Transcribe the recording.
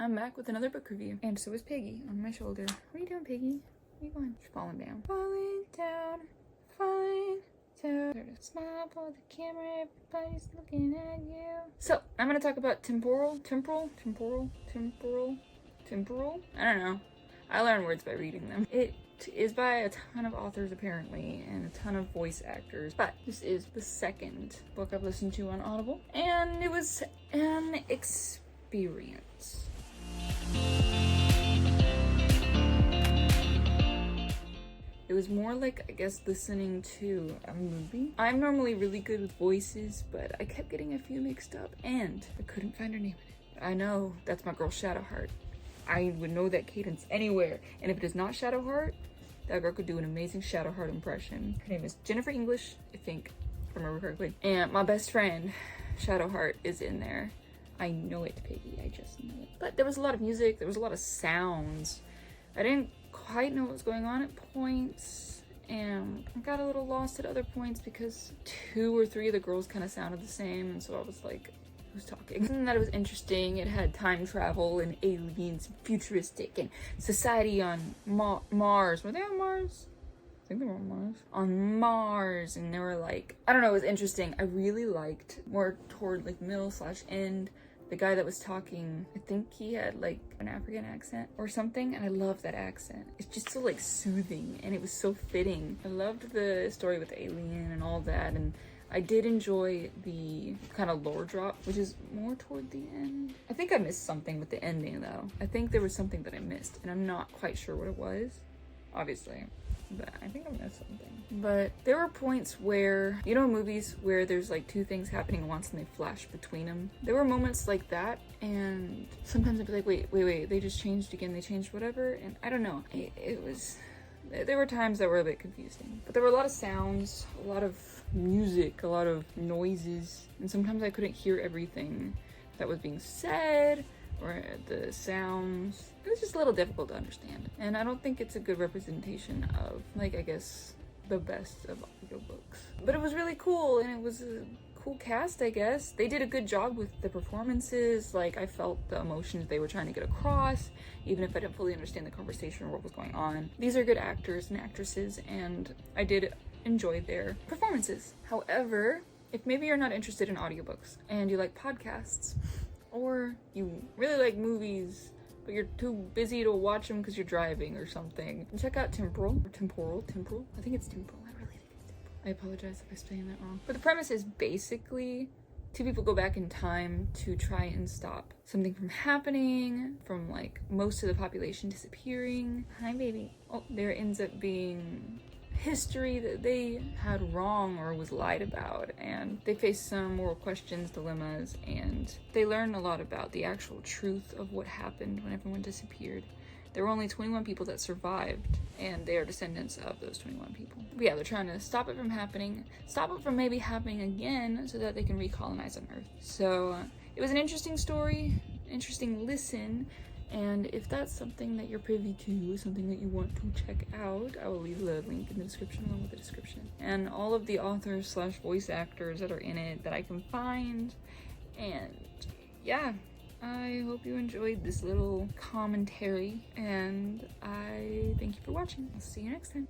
I'm back with another book review. And so is Piggy on my shoulder. What are you doing, Piggy? Where are you going? She's falling down. Falling down, falling down. Smile for the camera, everybody's looking at you. So, I'm gonna talk about Temporal. I don't know. I learn words by reading them. It is by a ton of authors apparently, and a ton of voice actors, but this is the second book I've listened to on Audible, and it was an experience. It was more like, I guess, listening to a movie. I'm normally really good with voices, but I kept getting a few mixed up, and I couldn't find her name in it. I know that's my girl Shadowheart. I would know that cadence anywhere, and if it is not Shadowheart, that girl could do an amazing Shadowheart impression. Her name is Jennifer English, I think, if I remember correctly. And my best friend, Shadowheart, is in there. I know it, Piggy, I just know it. But there was a lot of music, there was a lot of sounds. I didn't quite know what was going on at points, and I got a little lost at other points because 2 or 3 of the girls kind of sounded the same, and so I was like, who's talking? And that it was interesting. It had time travel and aliens, and futuristic, and society on Mars. Were they on Mars? I think they were on Mars. On Mars, and they were like, I don't know, it was interesting. I really liked, more toward like middle/end, the guy that was talking. I think he had like an African accent or something, and I love that accent. It's just so like soothing, and it was so fitting. I loved the story with the alien and all that, and I did enjoy the kind of lore drop, which is more toward the end. I think I missed something with the ending though. I think there was something that I missed, and I'm not quite sure what it was, obviously, but I think I missed something. But there were points where, you know, movies where there's like 2 things happening at once and they flash between them. There were moments like that, and sometimes I'd be like, wait, they just changed again, they changed whatever, and I don't know. There were times that were a bit confusing, but there were a lot of sounds, a lot of music, a lot of noises, and sometimes I couldn't hear everything that was being said or the sounds. It was just a little difficult to understand, and I don't think it's a good representation of, like, I guess, the best of audiobooks. But it was really cool, and it was a cool cast, I guess. They did a good job with the performances. Like, I felt the emotions they were trying to get across, even if I didn't fully understand the conversation or what was going on. These are good actors and actresses, and I did enjoy their performances. However, if maybe you're not interested in audiobooks and you like podcasts, or you really like movies but you're too busy to watch them because you're driving or something, check out Temporal. I think it's Temporal. I really think it's Temporal. I apologize if I'm saying that wrong. But the premise is basically 2 people go back in time to try and stop something from happening, from like most of the population disappearing. Hi, baby. Oh, there ends up being history that they had wrong or was lied about, and they face some moral questions, dilemmas, and they learn a lot about the actual truth of what happened when everyone disappeared. There were only 21 people that survived, and they are descendants of those 21 people. But yeah, they're trying to stop it from happening, stop it from maybe happening again so that they can recolonize on Earth. So it was an interesting story, interesting listen, and if that's something that you're privy to, something that you want to check out, I will leave the link in the description along with the description. And all of the authors / voice actors that are in it that I can find. And yeah, I hope you enjoyed this little commentary, and I thank you for watching. I'll see you next time.